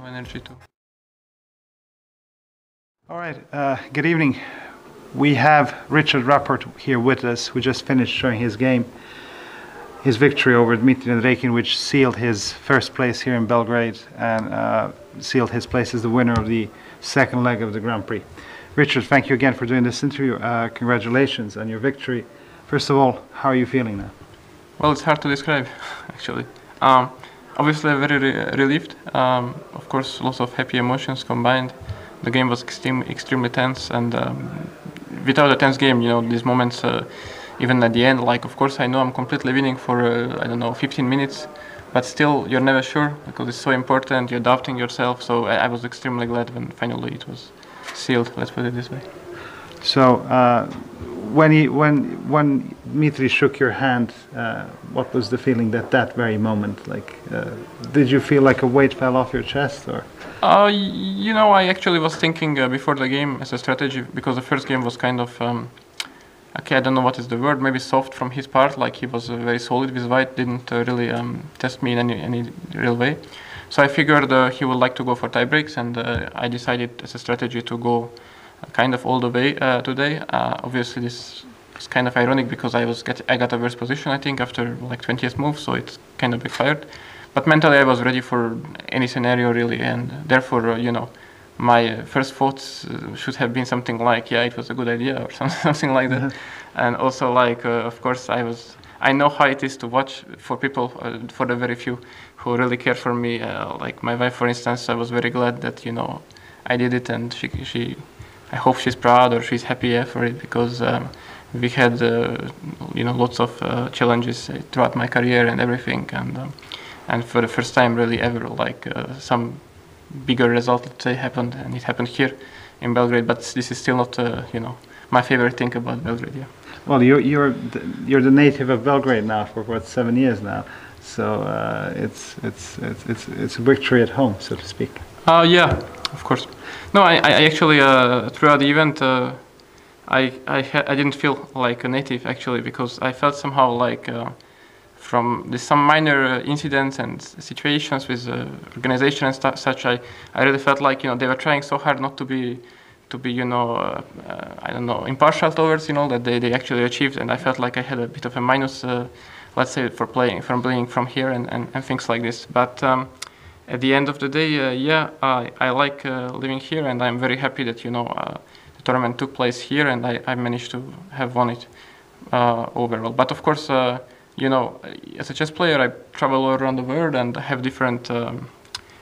energy too. All right, good evening. We have Richard Rapport here with us, who just finished showing his game, his victory over Dmitry Andreikin, which sealed his first place here in Belgrade and sealed his place as the winner of the second leg of the Grand Prix. Richard, thank you again for doing this interview. Congratulations on your victory. First of all, how are you feeling now? Well, it's hard to describe, actually. Obviously, very relieved. Of course, lots of happy emotions combined. The game was extremely tense, and without a tense game, these moments, even at the end, of course, I know I'm completely winning for, 15 minutes, but still, you're never sure, because it's so important, you're doubting yourself, so I was extremely glad when finally it was sealed, let's put it this way. So, when Dmitry shook your hand, what was the feeling at that very moment? Did you feel like a weight fell off your chest, or? I actually was thinking before the game as a strategy, because the first game was kind of, I don't know what is the word, maybe soft from his part, he was very solid with white, didn't really test me in any real way. So I figured he would like to go for tie breaks, and I decided as a strategy to go kind of all the way today. Obviously this is kind of ironic because I got a worse position, I think, after 20th move, so it's kind of backfired. But mentally I was ready for any scenario really, and therefore, my first thoughts should have been something like, yeah, it was a good idea, or something like that. And also, of course, I know how it is to watch for people, for the very few who really care for me. Like my wife, for instance, I was very glad that, I did it, and I hope she's proud or she's happy for it, because we had, lots of challenges throughout my career and everything, and for the first time really ever, some bigger result, let's say, happened, and it happened here in Belgrade. But this is still not, my favorite thing about Belgrade. Yeah. Well, you're the native of Belgrade now for 7 years now, so it's a victory at home, so to speak. Yeah, of course. No, I actually throughout the event I didn't feel like a native, actually, because I felt somehow from some minor incidents and situations with organization and such, I really felt like they were trying so hard not to be I don't know, impartial towards that they actually achieved, and I felt like I had a bit of a minus, let's say, from playing from here and things like this. But at the end of the day, yeah, I like living here, and I'm very happy that the tournament took place here, and I managed to have won it overall. But of course, as a chess player, I travel all around the world and have different.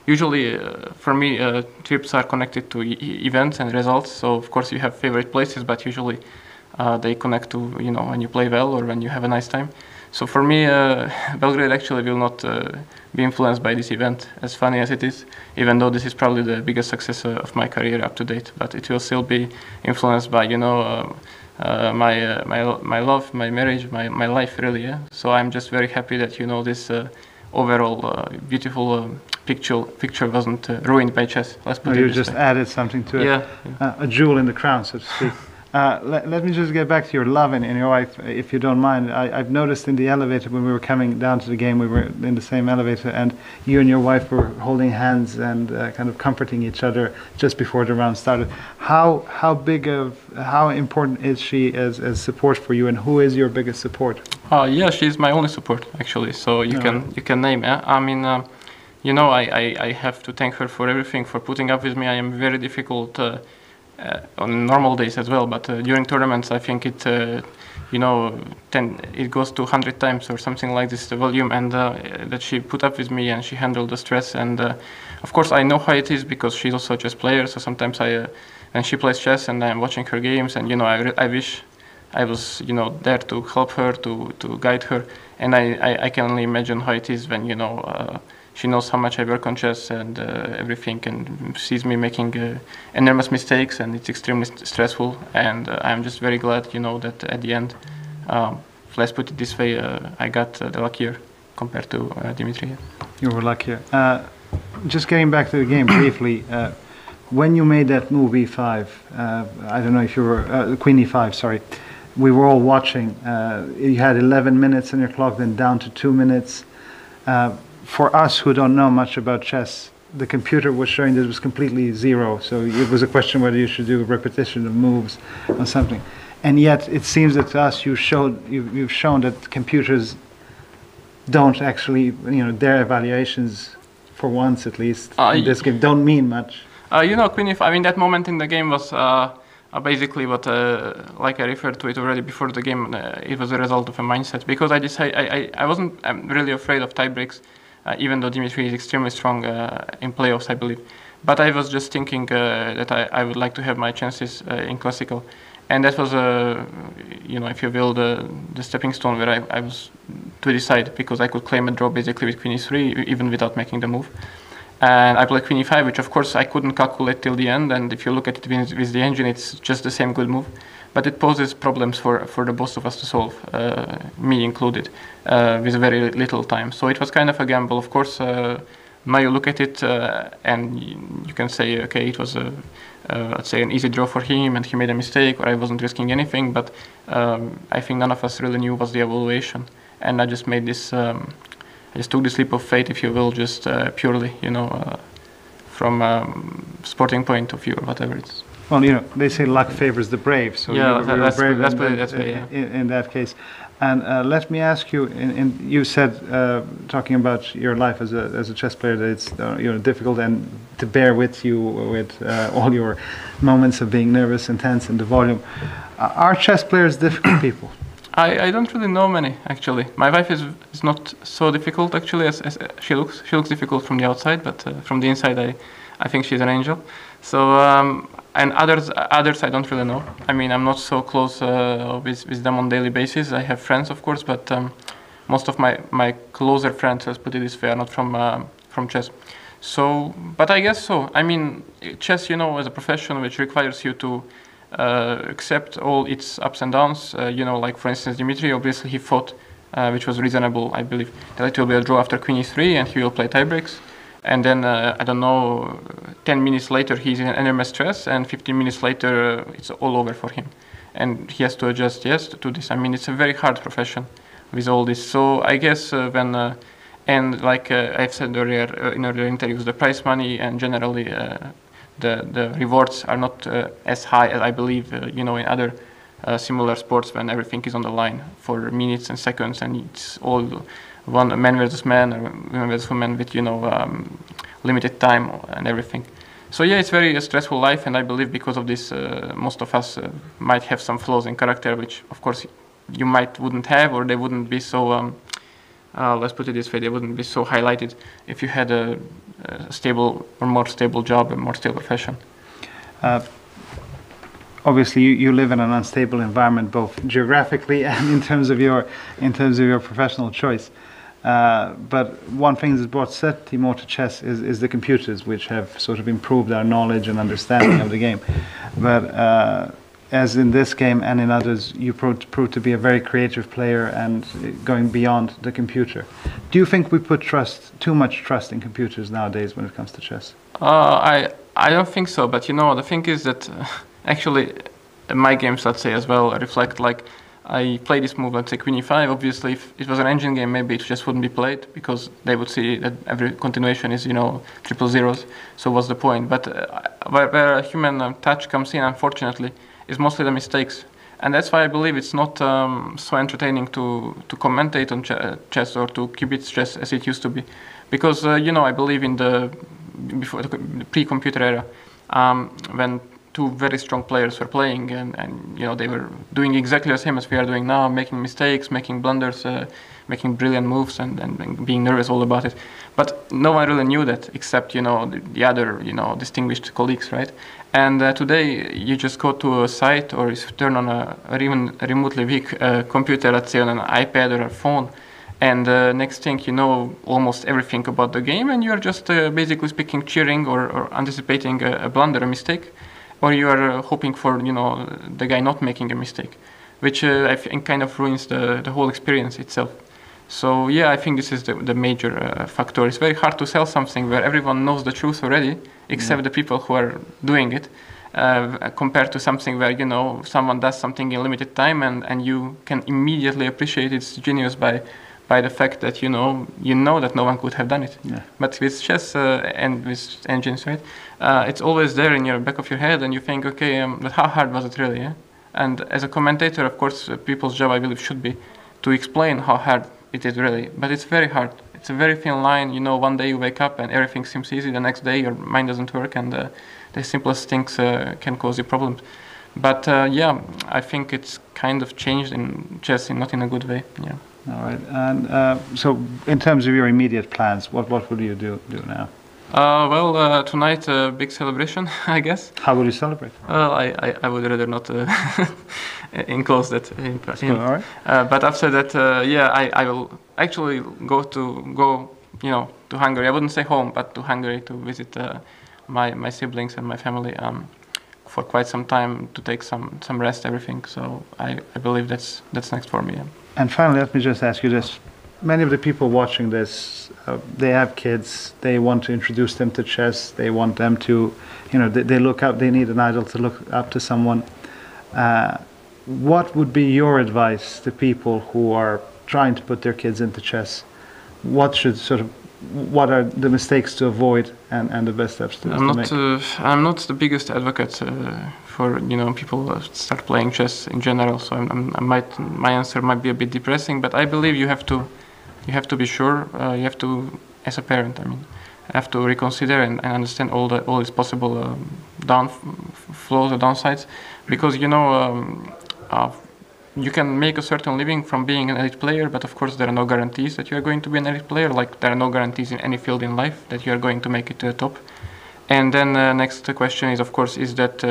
Usually, for me, trips are connected to events and results. So of course, you have favorite places, but usually they connect to when you play well or when you have a nice time. So for me, Belgrade actually will not be influenced by this event, as funny as it is, even though this is probably the biggest success of my career up to date. But it will still be influenced by my love, my marriage, my life, really. Yeah. So I'm just very happy that this overall beautiful picture wasn't ruined by chess. Let's put it you this just way. Added something to it. Yeah. A jewel in the crown, so to speak. Let me just get back to your love and your wife, if you don't mind. I've noticed in the elevator when we were coming down to the game, we were in the same elevator, and you and your wife were holding hands and kind of comforting each other just before the round started. How important is she as support for you, and who is your biggest support? Yeah, she's my only support, actually. So you can name. I mean, I have to thank her for everything, for putting up with me. I am very difficult. On normal days as well, but during tournaments I think it it goes to 100 times or something like this, the volume, and that she put up with me and she handled the stress. And of course I know how it is, because she's also a chess player, so sometimes and she plays chess and I'm watching her games, and I wish I was there to help her, to guide her, and I can only imagine how it is when she knows how much I work on chess and everything, and sees me making enormous mistakes, and it's extremely stressful. And I'm just very glad, that at the end, let's put it this way, I got the luckier compared to Dimitri. You were luckier. Just getting back to the game briefly, when you made that move e5, I don't know if you were Queen e5, sorry. We were all watching. You had 11 minutes on your clock, then down to 2 minutes. For us who don't know much about chess, the computer was showing that it was completely zero. So it was a question whether you should do a repetition of moves or something. And yet it seems that to us you've shown that computers don't actually, you know, their evaluations, for once at least, in this game, don't mean much. You know, Queen I mean, that moment in the game was basically what, like I referred to it already before the game, it was a result of a mindset. Because I wasn't really afraid of tie breaks, even though Dimitri is extremely strong in playoffs, I believe. But I was just thinking that I would like to have my chances in classical. And that was, you know, if you will, the stepping stone where I was to decide, because I could claim a draw basically with Queen E3 even without making the move. And I played Queen E5, which of course I couldn't calculate till the end. And if you look at it with the engine, it's just the same good move. But it poses problems for the both of us to solve, me included, with very little time. So it was kind of a gamble. Of course, now you look at it and you can say, okay, it was let's say an easy draw for him and he made a mistake, or I wasn't risking anything. But I think none of us really knew what's the evaluation. And I just made this, I just took this leap of faith, if you will, just purely, you know, from sporting point of view or whatever it's. Well, you know, they say luck favors the brave. So yeah, you were brave yeah. in that case. And let me ask you, you said, talking about your life as a chess player, that it's you know, difficult and to bear with you with all your moments of being nervous and tense and the volume. Are chess players difficult people? I don't really know many, actually. My wife is not so difficult, actually, as she looks. She looks difficult from the outside, but from the inside, I think she's an angel. So, and others I don't really know. I mean, I'm not so close with them on daily basis. I have friends, of course, but most of my closer friends, let's put it this way, are not from chess. So, but I guess so. I mean, chess, you know, as a profession which requires you to accept all its ups and downs. You know, like for instance, Dimitri, obviously he fought, which was reasonable, I believe, that it will be a draw after Queen E3 and he will play tie breaks. And then, I don't know, 10 minutes later he's in enormous stress, and 15 minutes later it's all over for him. And he has to adjust, yes, to this. I mean, it's a very hard profession with all this. So I guess and like I've said earlier in earlier interviews, the prize money and generally the rewards are not as high as I believe, you know, in other similar sports when everything is on the line for minutes and seconds, and it's all one man versus man or woman versus woman with, you know, limited time and everything. So yeah, it's very stressful life, and I believe because of this, most of us might have some flaws in character, which of course you wouldn't have, or they wouldn't be so. Let's put it this way: they wouldn't be so highlighted if you had a stable or more stable job, a more stable profession. Obviously, you live in an unstable environment, both geographically and in terms of your professional choice. But one thing that's brought certainty more to chess is the computers, which have sort of improved our knowledge and understanding of the game. But as in this game and in others, you proved to be a very creative player and going beyond the computer. Do you think we put too much trust in computers nowadays when it comes to chess? I don't think so. But you know, the thing is that actually my games, let's say, as well reflect, like, I play this move, let's say Queen E5. Obviously, if it was an engine game, maybe it just wouldn't be played because they would see that every continuation is, you know, triple zeros. So what's the point? But where a human touch comes in, unfortunately, is mostly the mistakes. And that's why I believe it's not so entertaining to commentate on chess or to kibitz chess as it used to be. Because, you know, I believe in before the pre-computer era, when two very strong players were playing, and you know, they were doing exactly the same as we are doing now, making mistakes, making blunders, making brilliant moves, and being nervous all about it. But no one really knew that except, you know, the other, you know, distinguished colleagues, right? And today you just go to a site or you turn on or even remotely weak computer, let's say on an iPad or a phone, and next thing you know almost everything about the game, and you're just basically speaking, cheering or anticipating a blunder, a mistake, or you are hoping for, you know, the guy not making a mistake, which I think kind of ruins the whole experience itself. So yeah, I think this is the major factor. It's very hard to sell something where everyone knows the truth already, except the people who are doing it, compared to something where, you know, someone does something in limited time and you can immediately appreciate its genius by by the fact that you know that no one could have done it. Yeah. But with chess and with engines, right, it's always there in your back of your head, and you think, okay, but how hard was it really? Yeah? And as a commentator, of course, people's job, I believe, should be to explain how hard it is really. But it's very hard. It's a very thin line. One day you wake up and everything seems easy. The next day your mind doesn't work, and the simplest things can cause you problems. But yeah, I think it's kind of changed in chess, not in a good way. Yeah. All right. And so, in terms of your immediate plans, what will you do now? Well, tonight a big celebration, I guess. How will you celebrate? Well, I would rather not enclose that in person. All right. But after that, yeah, I will actually go to Hungary. I wouldn't say home, but to Hungary to visit my siblings and my family for quite some time, to take some rest, everything. So I believe that's next for me. Yeah. And finally, let me just ask you this. Many of the people watching this, they have kids, they want to introduce them to chess, they want them to, they look up, they need an idol to look up to someone. What would be your advice to people who are trying to put their kids into chess? What are the mistakes to avoid and the best steps to make? I'm not the biggest advocate for people start playing chess in general. So my answer might be a bit depressing, but I believe you have to be sure. You have to, as a parent, have to reconsider and understand all its possible flaws or downsides, because you can make a certain living from being an elite player, but of course there are no guarantees that you are going to be an elite player. Like there are no guarantees in any field in life that you are going to make it to the top. And then next question is, of course, is that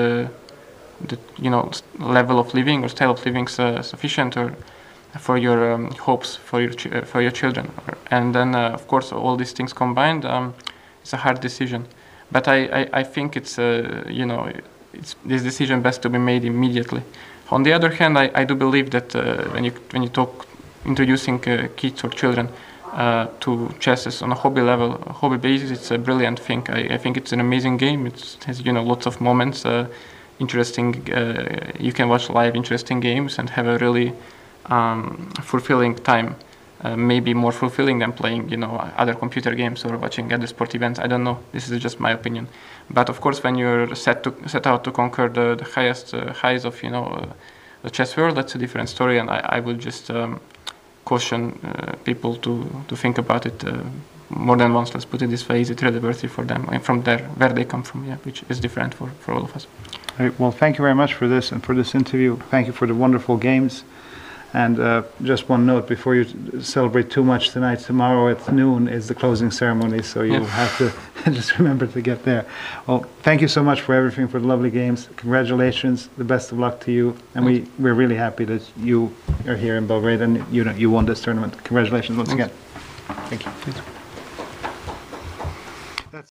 level of living or style of living sufficient or for your hopes for your children? And then of course all these things combined, it's a hard decision. But I think it's this decision best to be made immediately. On the other hand, I do believe that when you talk introducing kids or children to chess on a hobby basis, it's a brilliant thing. I think it's an amazing game. It has lots of moments, interesting. You can watch live interesting games and have a really fulfilling time. Maybe more fulfilling than playing other computer games or watching other sport events. I don't know. This is just my opinion. But of course, when you're set out to conquer the highest highs of the chess world, that's a different story. And I would just caution people to think about it more than once. Let's put it this way: is it really worth it for them and from where they come from? Yeah, which is different for all of us. All right, well, thank you very much for this and for this interview. Thank you for the wonderful games. And just one note before you celebrate too much tonight, tomorrow at noon is the closing ceremony, so you'll have to just remember to get there. Well, thank you so much for everything, for the lovely games. Congratulations, the best of luck to you. And we're really happy that you are here in Belgrade and you won this tournament. Congratulations once again. Thank you.